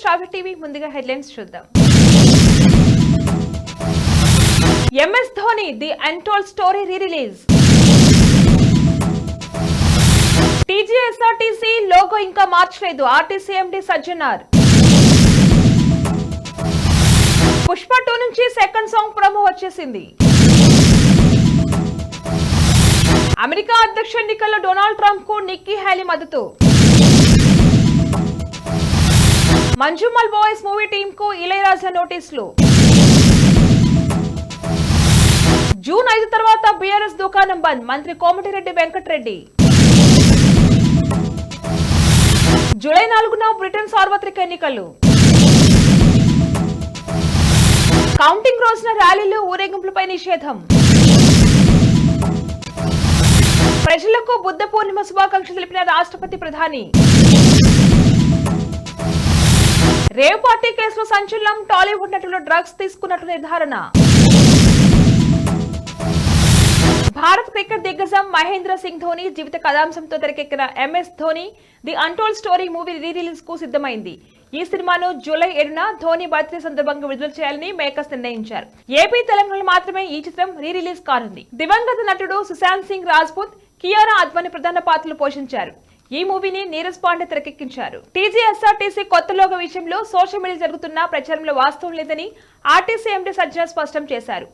శ్రావ్య TV ముందుగా headlines చూద్దాం. MS Dhoni the untold story re-release. TGSRTC logo ఇంకా మార్చలేదు, ఆర్టీసీ ఎండీ సజ్జనార్. పుష్ప 2 నుంచి సెకండ్ సాంగ్ ప్రోమో వచ్చేసింది. అమెరికా అధ్యక్ష ఎన్నికల్లో డొనాల్డ్ ట్రంప్ కు నిక్కీ హ్యాలీ మద్దతు. మంజుమల్ బాయ్స్ మూవీ టీమ్ కు ఇళయరాజా నోటీసులు. జూన్ 5 తర్వాత బీఆర్ఎస్ దుకాణం బంద్, మంత్రి కోమటిరెడ్డి వెంకటరెడ్డి. జూలై 4న బ్రిటన్ సార్వత్రిక ఎన్నికలు. కౌంటింగ్ రోజున ర్యాలీలు ఊరేగింపులపై నిషేధం. ప్రజలకు బుద్ధ పూర్ణిమ శుభాకాంక్షలు తెలిపిన రాష్ట్రపతి, ప్రధాని. రేవ్ పార్టీ కేసులో సంచలనం, టాలీవుడ్ నటులు డ్రగ్స్ తీసుకున్నట్లు నిర్ధారణ. భారత్ క్రికెట్ దిగ్గజం మహేంద్ర సింగ్ ధోని జీవిత కథాంశంతో తెరకెక్కిన MS Dhoni the untold story movie rerelease కు సిద్ధమైంది. ఈ సినిమాను జూలై 7న ధోని బర్త్డే సందర్భంగా విడుదల చేయాలని మేకర్స్ నిర్ణయించారు. ఏపీ, తెలంగాణలో మాత్రమే ఈ చిత్రం రీ-రిలీజ్ కానుంది. దివంగత నటుడు సుశాంత్ సింగ్ రాజ్పూత్, కియారా అద్వానీ ప్రధాన పాత్రలు పోషించారు. ఈ మూవీని నీరజ్ పాండే తెరకెక్కించారు. టీజీఎస్ఆర్టీసీ కొత్త లోగో విషయంలో సోషల్ మీడియా జరుగుతున్న ప్రచారంలో వాస్తవం లేదని ఆర్టీసీ ఎండీ సజ్జనార్ స్పష్టం చేశారు.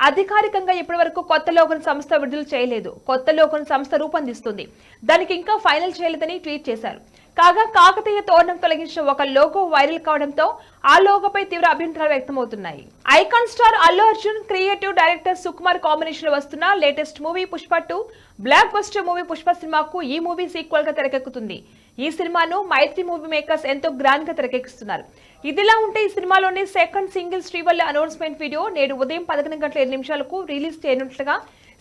అధికారికంగా ఇప్పటి వరకు కొత్త లోగోను సంస్థ విడుదల చేయలేదు. కొత్త లోగోను సంస్థ రూపొందిస్తుంది, దానికి ఇంకా ఫైనల్ చేయలేదని ట్వీట్ చేశారు. కాగా కాకతీయ తోరణం తొలగించిన ఒక లోగో వైరల్ కావడంతో ఆ లోగోపై తీవ్ర అభ్యంతరాలు వ్యక్తమవుతున్నాయి. Icon star Allu Arjun, creative director Sukumar combination లో వస్తున్న latest movie Pushpa 2 block buster movie Pushpa సినిమాకు ఈ మూవీ సీక్వెల్ గా తెరకెక్కుతుంది. ఈ సినిమాను మైత్రి మూవీ మేకర్స్ ఎంతో గ్రాండ్ గా తెరకెక్కిస్తున్నారు. ఇదిలా ఉంటే ఈ సినిమాలోని second single Srivalli announcement video నేడు ఉదయం 11:07 రిలీజ్ చేయనున్నట్లుగా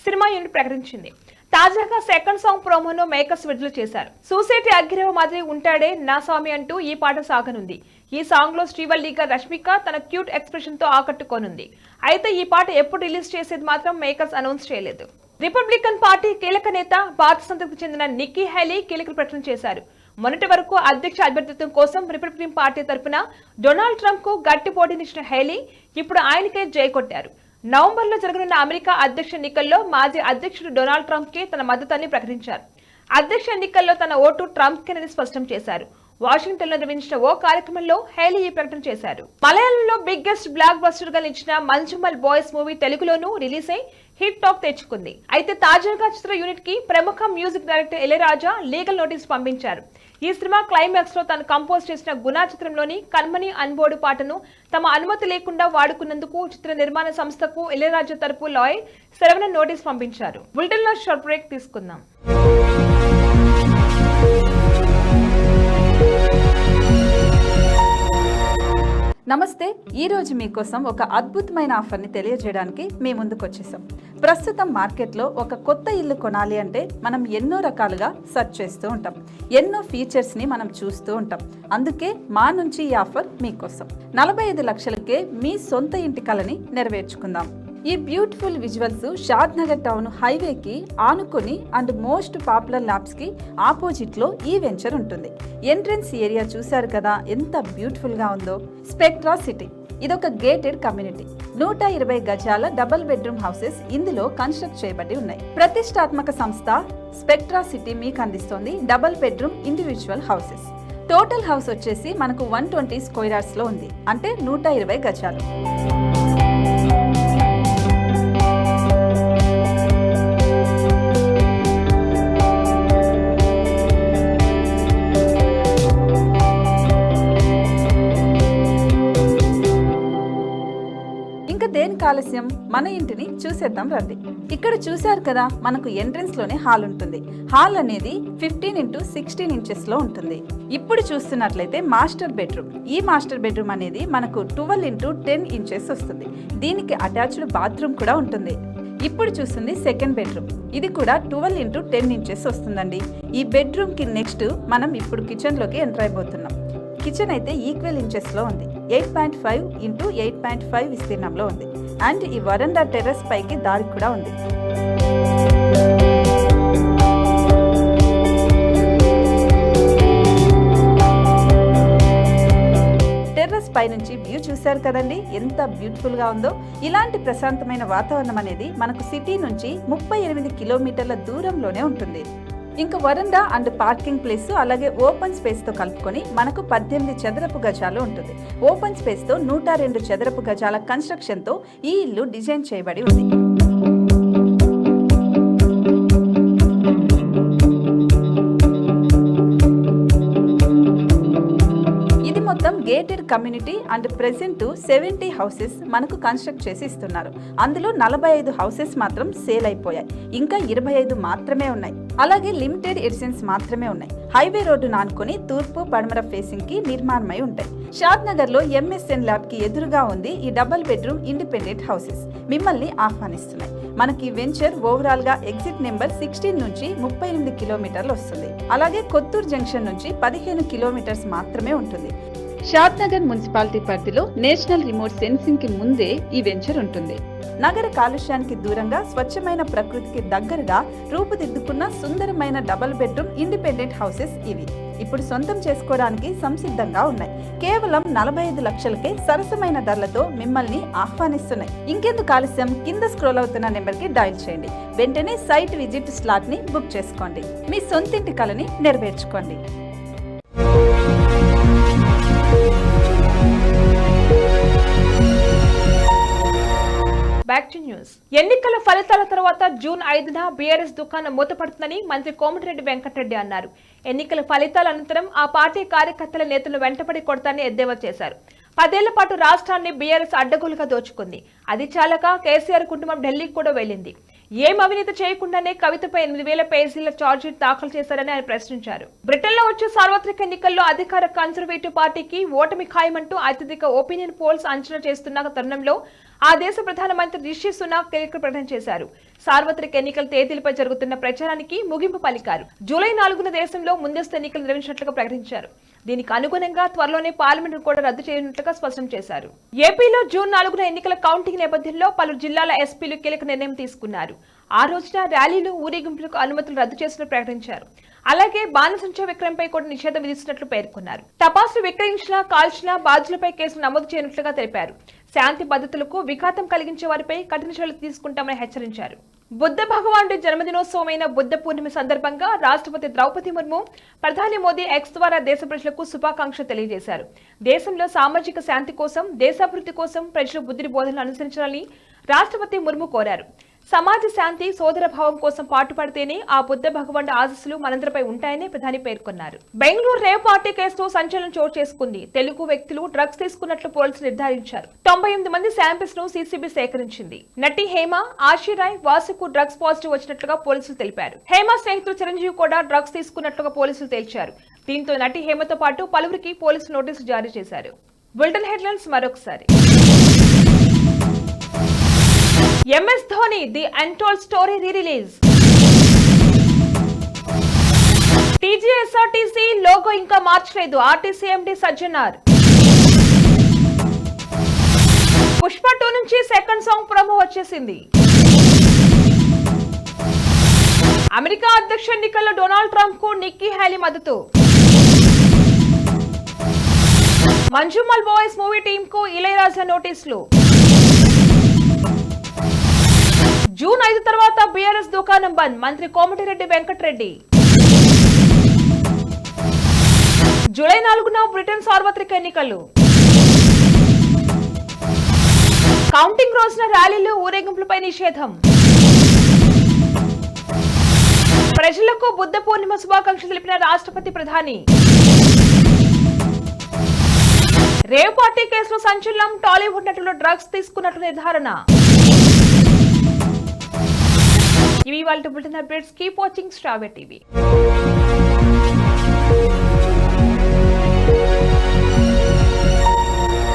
సినిమా యూనిట్ ప్రకటించింది. తాజాగా సెకండ్ సాంగ్ ప్రోమోను మేకర్స్ విడుదల చేశారు. సూసేటి అగ్గిరేవ మాదిరి ఉంటాడే నా స్వామి అంటూ ఈ పాట సాగనుంది. ఈ సాంగ్ లో శ్రీవల్లిగా రష్మిక తన క్యూట్ ఎక్స్ప్రెషన్ తో ఆకట్టుకోనుంది. అయితే ఈ పాట ఎప్పుడు రిలీజ్ చేసేది మాత్రం మేకర్స్ అనౌన్స్ చేయలేదు. రిపబ్లికన్ పార్టీ కీలక నేత, భారత సంతతికి చెందిన నిక్కీ హ్యాలీ కీలక ప్రకటన చేశారు. మొన్నటి వరకు అధ్యక్ష అభ్యర్థిత్వం కోసం రిపబ్లికన్ పార్టీ తరఫున డొనాల్డ్ ట్రంప్ కు గట్టి పోటీనిచ్చిన హ్యాలీ ఇప్పుడు ఆయనకే జై కొట్టారు. నవంబర్లో జరగనున్న అమెరికా అధ్యక్ష ఎన్నికల్లో మాజీ అధ్యక్షుడు డొనాల్డ్ ట్రంప్ కి తన మద్దతుని ప్రకటించారు. అధ్యక్ష ఎన్నికల్లో తన ఓటు ట్రంప్ కినని స్పష్టం చేశారు. వాషింగ్టన్ లో నిర్వహించిన ఓ కార్యక్రమంలో హ్యాలీ ఈ ప్రకటన చేశారు. మలయాళంలో బిగ్గెస్ట్ బ్లాక్ బస్టర్ గా నిలిచిన మంజుమల్ బాయ్స్ మూవీ తెలుగులోనూ రిలీజ్ అయి హిట్ టాక్ తెచ్చుకుంది. అయితే తాజాగా చిత్ర యూనిట్ కి ప్రముఖ music director Ilaiyaraaja legal notice పంపించారు. ఈ సినిమా క్లైమాక్స్ లో తాను కంపోజ్ చేసిన గునా చిత్రంలోని కన్మని అన్బోర్డు పాటను తమ అనుమతి లేకుండా వాడుకున్నందుకు చిత్ర నిర్మాణ సంస్థకు ఇళయరాజా తరపు లాయర్ శరవణ నోటీస్ పంపించారు. బులెటిన్ లో షార్ట్ బ్రేక్ తీసుకుందాం. నమస్తే. ఈరోజు మీకోసం ఒక అద్భుతమైన ఆఫర్ని తెలియజేయడానికి మీ ముందుకు వచ్చేసాం. ప్రస్తుతం మార్కెట్లో ఒక కొత్త ఇల్లు కొనాలి అంటే మనం ఎన్నో రకాలుగా సెర్చ్ చేస్తూ ఉంటాం, ఎన్నో ఫీచర్స్ని మనం చూస్తూ ఉంటాం. అందుకే మా నుంచి ఈ ఆఫర్ మీకోసం. 45 లక్షలకే మీ సొంత ఇంటి కలని నెరవేర్చుకుందాం. ఈ బ్యూటిఫుల్ విజువల్స్ షాద్ నగర్ టౌన్ హైవేకి ఆనుకొని అండ్ మోస్ట్ పాపులర్ ల్యాబ్స్ కి ఆపోజిట్ లో ఈ వెంచర్ ఉంటుంది. ఎంట్రన్స్ ఏరియా చూశారు కదా ఎంత బ్యూటిఫుల్ గా ఉందో. స్పెక్ట్రా సిటీ ఇదొక గేటెడ్ కమ్యూనిటీ. 120 గజాల డబుల్ బెడ్రూమ్ హౌసెస్ ఇందులో కన్స్ట్రక్ట్ చేయబడి ఉన్నాయి. ప్రతిష్టాత్మక సంస్థ స్పెక్ట్రా సిటీ మీకు అందిస్తోంది double bedroom individual houses. Total house వచ్చేసి మనకు 120 స్క్వేర్ యార్డ్స్ లో ఉంది, అంటే 120 గజాలు. దేనికి ఆలస్యం, మన ఇంటిని చూసేద్దాం రండి. ఇక్కడ చూశారు కదా, మనకు ఎంట్రన్స్ లోనే హాల్ ఉంటుంది. హాల్ అనేది 15x16 ఇంచెస్ లో ఉంటుంది. ఇప్పుడు చూస్తున్నట్లయితే మాస్టర్ బెడ్రూమ్. ఈ మాస్టర్ బెడ్రూమ్ అనేది మనకు 12x10 ఇంచెస్ వస్తుంది. దీనికి అటాచ్డ్ బాత్రూమ్ కూడా ఉంటుంది. ఇప్పుడు చూస్తుంది సెకండ్ బెడ్రూమ్. ఇది కూడా 12x10 ఇంచెస్ వస్తుందండి. ఈ బెడ్రూమ్ కి నెక్స్ట్ మనం ఇప్పుడు కిచెన్ లోకి ఎంటర్ అయిపోతున్నాం. కిచెన్ అయితే ఈక్వల్ ఇంచెస్ లో ఉంది. 8.5x8.5 విస్తీర్ణంలో ఉంది. అండ్ ఈ వరండా టెర్రస్ పైకి దారి కూడా ఉంది. చూశారు కదండి ఎంత బ్యూటిఫుల్ గా ఉందో. ఇలాంటి ప్రశాంతమైన వాతావరణం అనేది మనకు సిటీ నుంచి 38 కిలోమీటర్ల దూరంలోనే ఉంటుంది. ఇంకా వరండా అండ్ పార్కింగ్ ప్లేస్ అలాగే ఓపెన్ స్పేస్ తో కలుపుకొని మనకు 18 చదరపు గజాలు ఉంటుంది. ఓపెన్ స్పేస్ తో 102 చదరపు గజాల కన్స్ట్రక్షన్ తో ఈ ఇల్లు డిజైన్ చేయబడి ఉంది. మొత్తం gated community and present 70 houses మనకు కన్స్ట్రక్ట్ చేసి ఇస్తున్నారు. అందులో 45 హౌసెస్ మాత్రం సేల్ అయిపోయాయి, ఇంకా 25 మాత్రమే ఉన్నాయి. అలాగే లిమిటెడ్ ఎడిషన్స్ మాత్రమే ఉన్నాయి. హైవే రోడ్డు నానుకొని తూర్పు పడమర ఫేసింగ్ కి నిర్మాణమై ఉంటాయి. షాద్ నగర్ లో MSN ల్యాబ్ కి ఎదురుగా ఉంది ఈ డబుల్ బెడ్రూమ్ ఇండిపెండెంట్ హౌసెస్. మిమ్మల్ని ఆహ్వానిస్తున్నాయి. మనకి వెంచర్ ఓవరాల్ గా ఎగ్జిట్ నెంబర్ 16 నుంచి 38 కిలోమీటర్లు వస్తుంది. అలాగే కొత్తూరు జంక్షన్ నుంచి 15 కిలోమీటర్స్ మాత్రమే ఉంటుంది. షాద్ నగర్ మున్సిపాలిటీ పరిధిలో నేషనల్ రిమోట్ సెన్సింగ్ కి ముందే ఈ వెంచర్ ఉంటుంది. నగర కాలుష్యానికి దూరంగా స్వచ్ఛమైన ప్రకృతికి దగ్గరగా రూపుదిద్దుకున్న సుందరమైన డబుల్ బెడ్రూమ్ ఇండిపెండెంట్ హౌసెస్ ఇవి. ఇప్పుడు సొంతం చేసుకోవడానికి సంసిద్ధంగా ఉన్నాయి. కేవలం 45 లక్షలకే సరసమైన ధరలతో మిమ్మల్ని ఆహ్వానిస్తున్నాయి. ఇంకెందుకు ఆలస్యం, కింద స్క్రోల్ అవుతున్న నెంబర్ కి డయల్ చేయండి. వెంటనే సైట్ విజిట్ స్లాట్ ని బుక్ చేసుకోండి. మీ సొంతింటి కలని నెరవేర్చుకోండి. Back to news. ఎన్నికల ఫలితాల తర్వాత జూన్ 5న బీఆర్ఎస్ దుకాణం మూతపడుతుందని మంత్రి కోమటిరెడ్డి వెంకటరెడ్డి అన్నారు. ఎన్నికల ఫలితాల అనంతరం ఆ పార్టీ కార్యకర్తల నేతలు వెంటబడి కొడతారని ఎద్దేవా చేశారు. 10 ఏళ్ల పాటు రాష్ట్రాన్ని బీఆర్ఎస్ అడ్డగోలుగా దోచుకుంది. అది చాలక కేసీఆర్ కుటుంబం ఢిల్లీకి కూడా వెళ్లింది. ఏం అవినీతి చేయకుండానే కవితపై 8000 పేజీల ఛార్జ్షీట్ దాఖలు చేశారని ఆయన ప్రశ్నించారు. బ్రిటన్లో వచ్చే సార్వత్రిక ఎన్నికల్లో అధికార కన్సర్వేటివ్ పార్టీకి ఓటమి ఖాయమంటూ అత్యధిక ఒపీనియన్ పోల్స్ అంచనా చేస్తున్న తరుణంలో ఆ దేశ ప్రధానమంత్రి రిషి సునాక్ కీలక ప్రకటన చేశారు. సార్వత్రిక ఎన్నికల తేదీలపై జరుగుతున్న ప్రచారానికి ముగింపు పలికారు. జూలై 4న దేశంలో ముందస్తు ఎన్నికలు నిర్వహించినట్లుగా ప్రకటించారు. దీనికి అనుగుణంగా త్వరలోనే పార్లమెంట్ కూడా రద్దు చేయనున్నట్లుగా స్పష్టం చేశారు. ఏపీలో జూన్ 4న ఎన్నికల కౌంటింగ్ నేపథ్యంలో పలు జిల్లాల ఎస్పీలు కీలక నిర్ణయం తీసుకున్నారు. ఆ రోజున ర్యాలీలు, ఊరేగింపులకు అనుమతులు రద్దు చేసినట్లు ప్రకటించారు. అలాగే బాణసంచా విక్రయంపై కూడా నిషేధం విధిస్తున్నట్లు పేర్కొన్నారు. టపాసులు విక్రయించినా, కాల్చినా బాధ్యులపై కేసులు నమోదు చేయనున్నట్లుగా తెలిపారు. శాంతి భద్రతలకు విఘాతం కలిగించే వారిపై కఠిన చర్యలు తీసుకుంటామని హెచ్చరించారు. బుద్ధ భగవానుడి జన్మదినోత్సవమైన బుద్ధ పూర్ణిమ సందర్భంగా రాష్ట్రపతి ద్రౌపది ముర్ము, ప్రధాని మోదీ ఎక్స్ ద్వారా దేశ ప్రజలకు శుభాకాంక్షలు తెలియజేశారు. దేశంలో సామాజిక శాంతి కోసం, దేశాభివృద్ధి కోసం ప్రజలు బుద్ధుడి బోధనలు అనుసరించాలని రాష్ట్రపతి ముర్ము కోరారు. సమాజ శాంతి, సోదర భావం కోసం పాటుపడితేనే ఆ బుద్ధ భగవానుడి ఆశీస్సులు మనందరిపై ఉంటాయని ప్రధాని పేర్కొన్నారు. బెంగళూరు రేవ్ పార్టీ కేసులో సంచలనం చోటు చేసుకుంది. తెలుగు వ్యక్తులు డ్రగ్స్ తీసుకున్నట్లు పోలీసులు నిర్ధారించారు. 98 మంది శాంపిల్స్ ను సీసీబీ సేకరించింది. నటి హేమ, ఆశీరాయ్, వాసుకు డ్రగ్స్ పాజిటివ్ వచ్చినట్లుగా పోలీసులు తెలిపారు. హేమ స్నేహితుడు చిరంజీవి కూడా డ్రగ్స్ తీసుకున్నట్లుగా పోలీసులు తేల్చారు. దీంతో నటి హేమతో పాటు పలువురికి పోలీసులు నోటీసులు జారీ చేశారు. బులెటిన్ హెడ్లైన్స్ మరొకసారి. MS Dhoni the untold story rerelease. TGSRTC logo ఇంకా మార్చలేదు. RTC MD Sajjanar. పుష్ప 2 నుంచి సెకండ్ సాంగ్ ప్రోమో వచ్చేసింది. అమెరికా అధ్యక్ష ఎన్నికల్లో డొనాల్డ్ ట్రంప్ కు నిక్కీ హ్యాలీ మద్దతు. మంజుమల్ బాయ్స్ మూవీ టీమ్ కు ఇళయరాజా నోటీసులు. జూన్ 5 తర్వాత బీఆర్ఎస్ దుకాణం బంద్, మంత్రి కోమటిరెడ్డి వెంకటరెడ్డి. జూలై 4న బ్రిటన్ సార్వత్రిక ఎన్నికలు. కౌంటింగ్ రోజున ర్యాలీలు, ఊరేగింపులపై నిషేధం. ప్రజలకు బుద్ధ పూర్ణిమ శుభాకాంక్షలు తెలిపిన రాష్ట్రపతి, ప్రధాని. రేవ్ పార్టీ కేసులో సంచలనం, టాలీవుడ్ నటులు డ్రగ్స్ తీసుకున్నట్లు నిర్ధారణ. ఇవి వాళ్ళ bulletin updates. Keep watching star TV.